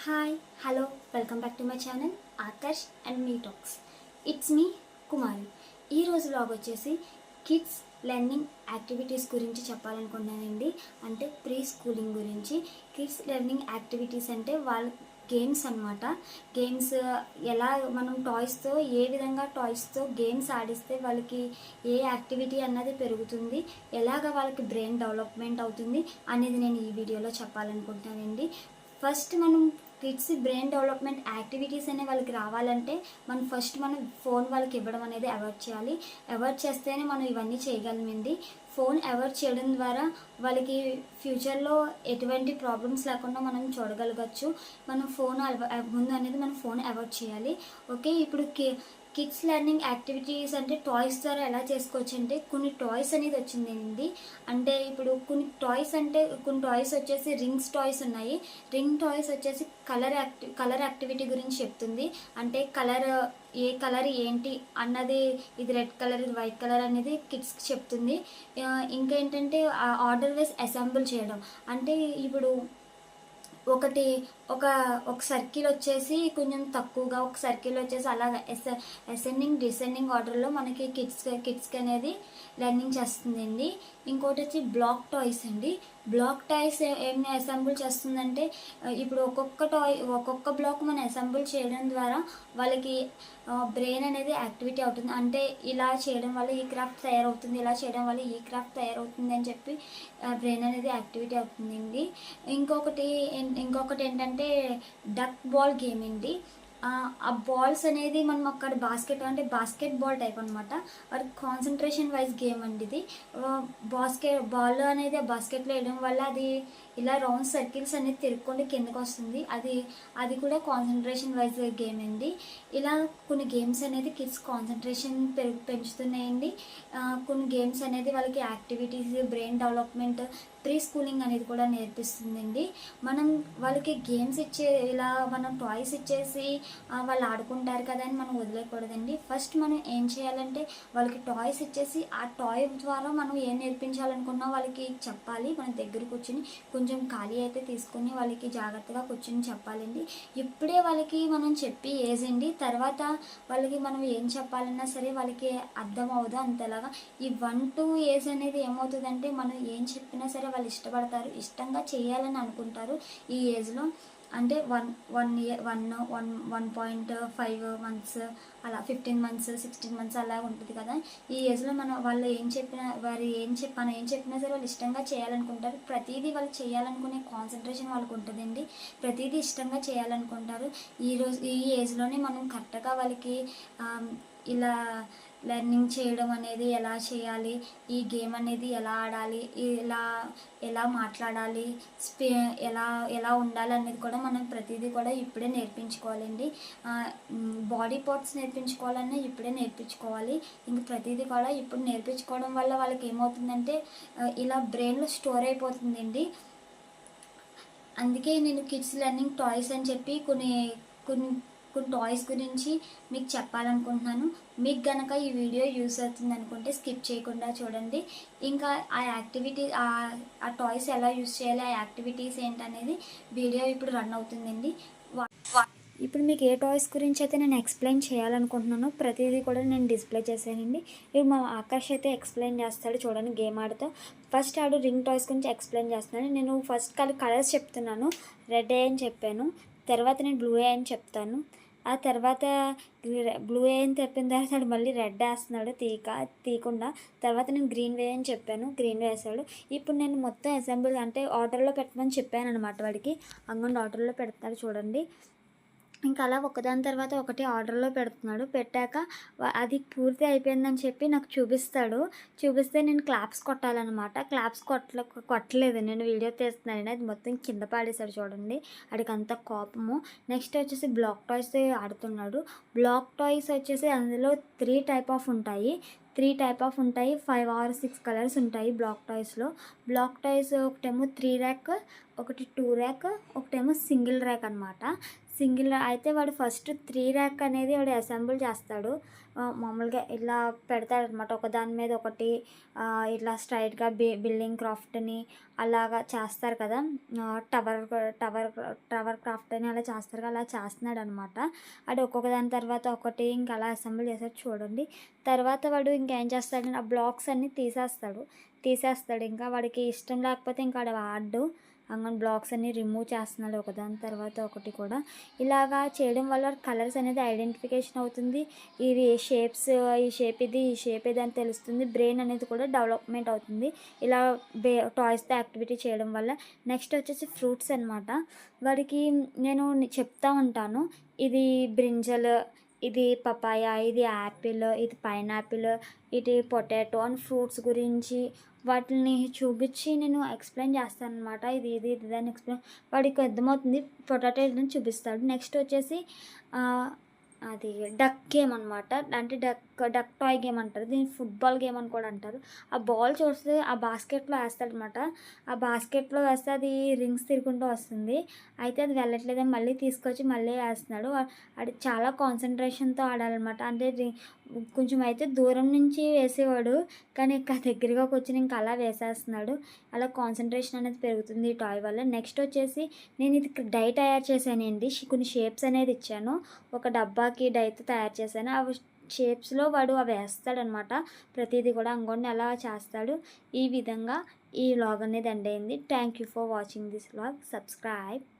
Hi hello welcome back to my channel Aakarsh and me talks. It's me Kumari. ఈరోజు vlog వచ్చేసి kids learning activities గురించి చెప్పాలనుకున్నానండి. అంటే pre schooling గురించి. కిడ్స్ లెర్నింగ్ యాక్టివిటీస్ అంటే వాళ్ళ గేమ్స్ అనమాట. గేమ్స్ ఎలా మనం టాయ్స్తో ఏ విధంగా టాయ్స్తో గేమ్స్ ఆడిస్తే వాళ్ళకి ఏ యాక్టివిటీ అన్నది పెరుగుతుంది, ఎలాగ వాళ్ళకి బ్రెయిన్ డెవలప్మెంట్ అవుతుంది అనేది నేను ఈ వీడియోలో చెప్పాలనుకుంటున్నానండి. ఫస్ట్ మనం కిడ్స్ బ్రెయిన్ డెవలప్మెంట్ యాక్టివిటీస్ అనే వాళ్ళకి రావాలంటే మనం ఫోన్ వాళ్ళకి ఇవ్వడం అనేది అవాయిడ్ చేయాలి. అవాయిడ్ చేస్తేనే మనం ఇవన్నీ చేయగలమండి. ఫోన్ అవాయిడ్ చేయడం ద్వారా వాళ్ళకి ఫ్యూచర్లో ఎటువంటి ప్రాబ్లమ్స్ లేకుండా మనం చూడగలగచ్చు. మనం ముందు అనేది మనం ఫోన్ అవాయిడ్ చేయాలి. ఓకే, ఇప్పుడు కిడ్స్ లెర్నింగ్ యాక్టివిటీస్ అంటే టాయ్స్ ద్వారా ఎలా చేసుకోవచ్చు అంటే కొన్ని టాయ్స్ అనేది వచ్చిందండి. అంటే ఇప్పుడు కొన్ని టాయ్స్ వచ్చేసి రింగ్స్ టాయ్స్ ఉన్నాయి. రింగ్ టాయ్స్ వచ్చేసి కలర్ యాక్టివిటీ గురించి చెప్తుంది. అంటే ఏ కలర్ ఏంటి అన్నది, ఇది రెడ్ కలర్, ఇది వైట్ కలర్ అనేది కిడ్స్కి చెప్తుంది. ఇంకా ఏంటంటే ఆర్డర్ వైజ్ అసెంబుల్ చేయడం. అంటే ఇప్పుడు ఒక సర్కిల్ వచ్చేసి కొంచెం తక్కువగా, ఒక సర్కిల్ వచ్చేసి అలాగా అసెండింగ్ డిసెండింగ్ ఆర్డర్లో మనకి కిడ్స్కి అనేది లెర్నింగ్ చేస్తుందండి. ఇంకోటి వచ్చి బ్లాక్ టాయ్స్ అండి. బ్లాక్ టాయ్స్ ఏమి అసెంబుల్ చేస్తుందంటే ఇప్పుడు ఒక్కొక్క బ్లాక్ మనం అసెంబుల్ చేయడం ద్వారా వాళ్ళకి బ్రెయిన్ అనేది యాక్టివిటీ అవుతుంది. అంటే ఇలా చేయడం వల్ల ఈ క్రాఫ్ట్ తయారవుతుంది, ఇలా చేయడం వల్ల ఈ క్రాఫ్ట్ తయారవుతుంది అని చెప్పి బ్రెయిన్ అనేది యాక్టివిటీ అవుతుందండి. ఇంకొకటి ఏంటంటే డక్ బాల్ గేమ్ అండి. ఆ బాల్స్ అనేది మనం అక్కడ బాస్కెట్ బాల్ టైప్ అనమాట. అది కాన్సన్ట్రేషన్ వైజ్ గేమ్ అండి. ఇది బాల్ అనేది ఆ బాస్కెట్లో వేయడం వల్ల అది ఇలా రౌండ్ సర్కిల్స్ అనేది తిరుక్కొని కిందకు వస్తుంది. అది కూడా కాన్సన్ట్రేషన్ వైజ్ గేమ్ అండి. ఇలా కొన్ని గేమ్స్ అనేది కిడ్స్ కాన్సన్ట్రేషన్ పెంచుతున్నాయండి. కొన్ని గేమ్స్ అనేది వాళ్ళకి activities, brain development, pre schooling అనేది కూడా నేర్పిస్తుందండి. మనం వాళ్ళకి గేమ్స్ ఇలా మనం టాయ్స్ ఇచ్చేసి వాళ్ళు ఆడుకుంటారు కదా అని మనం వదిలేయకూడదండి. ఫస్ట్ మనం ఏం చేయాలంటే వాళ్ళకి టాయ్స్ ఇచ్చేసి ఆ టాయ్ ద్వారా మనం ఏం నేర్పించాలనుకున్నా వాళ్ళకి చెప్పాలి. మన దగ్గర కూర్చుని కొంచెం ఖాళీ అయితే తీసుకొని వాళ్ళకి జాగ్రత్తగా కూర్చొని చెప్పాలండి. ఇప్పుడే వాళ్ళకి మనం చెప్పి ఏజ్ అండి, తర్వాత వాళ్ళకి మనం ఏం చెప్పాలన్నా సరే వాళ్ళకి అర్థం అవ్వదు అంతలాగా. ఈ 1-2 ఏజ్ అనేది ఏమవుతుందంటే మనం ఏం చెప్పినా సరే వాళ్ళు ఇష్టపడతారు, ఇష్టంగా చేయాలని అనుకుంటారు ఈ ఏజ్లో. అంటే 1.5 మంత్స్ అలా, 15 మంత్స్, 16 మంత్స్ అలా ఉంటుంది కదా. ఈ ఏజ్లో వాళ్ళు ఏం చెప్పినా సరే వాళ్ళు ఇష్టంగా చేయాలనుకుంటారు. ప్రతిదీ వాళ్ళు చేయాలనుకునే కాన్సన్ట్రేషన్ వాళ్ళకు ఉంటుందండి. ప్రతిదీ ఇష్టంగా చేయాలనుకుంటారు. ఈ ఏజ్లోనే మనం కరెక్ట్గా వాళ్ళకి ఇలా లెర్నింగ్ చేయడం అనేది ఎలా చేయాలి, ఈ గేమ్ అనేది ఎలా ఆడాలి, ఎలా మాట్లాడాలి, ఎలా ఉండాలి అనేది కూడా మనం ప్రతిదీ కూడా ఇప్పుడే నేర్పించుకోవాలండి. బాడీ పార్ట్స్ నేర్పించుకోవాలన్నా ఇప్పుడే నేర్పించుకోవాలి. ఇంక ప్రతిదీ కూడా ఇప్పుడు నేర్పించుకోవడం వల్ల వాళ్ళకి ఏమవుతుందంటే ఇలా బ్రెయిన్లో స్టోర్ అయిపోతుందండి. అందుకే నేను కిడ్స్ లెర్నింగ్ టాయ్స్ అని చెప్పి కొన్ని టాయ్స్ గురించి మీకు చెప్పాలనుకుంటున్నాను. మీకు గనక ఈ వీడియో యూస్ అవుతుంది అనుకుంటే స్కిప్ చేయకుండా చూడండి. ఇంకా ఆ యాక్టివిటీ ఆ టాయ్స్ ఎలా యూస్ చేయాలి, ఆ యాక్టివిటీస్ ఏంటనేది వీడియో ఇప్పుడు రన్ అవుతుందండి. ఇప్పుడు మీకు ఏ టాయ్స్ గురించి అయితే నేను ఎక్స్ప్లెయిన్ చేయాలనుకుంటున్నానో ప్రతిదీ కూడా నేను డిస్ప్లే చేశానండి. ఇప్పుడు మా ఆకాష్ అయితే ఎక్స్ప్లెయిన్ చేస్తాడు చూడండి గేమ్ ఆడుతూ. ఫస్ట్ ఆడు రింగ్ టాయ్స్ గురించి ఎక్స్ప్లెయిన్ చేస్తున్నాను. నేను ఫస్ట్ కలర్స్ చెప్తున్నాను. రెడ్ ఏ అని చెప్పాను, తర్వాత నేను బ్లూ ఏ అని చెప్తాను. ఆ తర్వాత బ్లూ ఏ అని చెప్పిన తర్వాత మళ్ళీ రెడ్ వేస్తున్నాడు తీయకుండా. తర్వాత నేను గ్రీన్ వే అని చెప్పాను, గ్రీన్ వేసాడు. ఇప్పుడు నేను మొత్తం అసెంబ్లీ అంటే ఆర్డర్లో పెట్టమని చెప్పాను అనమాట వాడికి. అంగన్ ఆర్డర్లో పెడతాడు చూడండి. ఇంకా అలా ఒకదాని తర్వాత ఒకటి ఆర్డర్లో పెడుతున్నాడు. పెట్టాక అది పూర్తి అయిపోయిందని చెప్పి నాకు చూపిస్తే నేను క్లాప్స్ కొట్టాలన్నమాట. క్లాప్స్ కొట్టలేదు, నేను వీడియో తీస్తున్నాను. అది మొత్తం కింద పాడేశాడు చూడండి. వాడికి అంత కోపము. నెక్స్ట్ వచ్చేసి బ్లాక్ టాయ్స్ ఆడుతున్నాడు. బ్లాక్ టాయ్స్ వచ్చేసి అందులో 3 టైప్ ఆఫ్ ఉంటాయి. 5 or 6 కలర్స్ ఉంటాయి బ్లాక్ టాయ్స్లో. బ్లాక్ టాయ్స్ ఒకటేమో 3 rack, ఒకటి 2 ర్యాక్, ఒకటేమో సింగిల్ ర్యాక్ అనమాట. అయితే వాడు ఫస్ట్ 3 ర్యాక్ అనేది వాడు అసెంబుల్ చేస్తాడు. మామూలుగా ఇలా పెడతాడనమాట. ఒకదాని మీద ఒకటి ఇట్లా స్ట్రైట్‌గా బిల్డింగ్ క్రాఫ్ట్‌ని అలాగా చేస్తారు కదా! టవర్ టవర్ టవర్ క్రాఫ్ట్ అని అలా చేస్తారు కదా! అలా చేస్తున్నాడనమాట. వాడు ఒక్కొక్క దాని తర్వాత ఒకటి ఇంకా అలా అసెంబుల్ చేసాడు చూడండి. తర్వాత వాడు ఇంకేం చేస్తాడంటే ఆ బ్లాక్స్ అన్నీ తీసేస్తాడు. ఇంకా వాడికి ఇష్టం లేకపోతే ఇంకా వాడు వాడడు. అంగన్ బ్లాక్స్ అన్ని రిమూవ్ చేస్తున్నాడు ఒకదాని తర్వాత ఒకటి కూడా. ఇలాగా చేయడం వల్ల కలర్స్ అనేది ఐడెంటిఫికేషన్ అవుతుంది. ఇవి షేప్స్, ఈ షేప్ ఇది, ఈ షేప్ ఇది అని తెలుస్తుంది. బ్రెయిన్ అనేది కూడా డెవలప్మెంట్ అవుతుంది ఇలా టాయ్స్తో యాక్టివిటీ చేయడం వల్ల. నెక్స్ట్ వచ్చేసి ఫ్రూట్స్ అనమాట. వాడికి నేను చెప్తా ఉంటాను, ఇది బ్రింజల్, ఇది పపాయ, ఇది యాపిల్, ఇది పైనాపిల్, ఇది పొటాటో అని ఫ్రూట్స్ గురించి వాటిని చూపించి నేను ఎక్స్ప్లెయిన్ చేస్తాను అనమాట. ఇది ఇది ఇది అని వాడికి అర్థమవుతుంది. పొటాటో అని చూపిస్తాడు. నెక్స్ట్ వచ్చేసి అది డక్ గేమ్ అనమాట. అంటే డక్ టాయ్ గేమ్ అంటారు. దీన్ని ఫుట్బాల్ గేమ్ అని కూడా అంటారు. ఆ బాల్ చూస్తే ఆ బాస్కెట్లో వేస్తాడనమాట. ఆ బాస్కెట్లో వేస్తే అది రింగ్స్ తిరుగుకుంటూ వస్తుంది. అయితే అది వెళ్ళట్లేదని మళ్ళీ తీసుకొచ్చి మళ్ళీ వేస్తున్నాడు. అది చాలా కాన్సన్ట్రేషన్తో ఆడాలన్నమాట. అంటే కొంచెం అయితే దూరం నుంచి వేసేవాడు, కానీ ఇంకా దగ్గరగా వచ్చి ఇంకా అలా వేసేస్తున్నాడు. అలా కాన్సన్ట్రేషన్ అనేది పెరుగుతుంది ఈ టాయ్ వల్ల. నెక్స్ట్ వచ్చేసి నేను ఇది డై తయారు చేశానండి. కొన్ని షేప్స్ అనేది ఇచ్చాను. ఒక డబ్బాకి డైతో తయారు చేశాను. అవి షేప్స్లో వాడు అవి వేస్తాడనమాట. ప్రతిదీ కూడా అంగోండి అలా చేస్తాడు. ఈ విధంగా ఈ వ్లాగ్ అనేది ఎండ్ అయింది. Thank you for watching this vlog. Subscribe.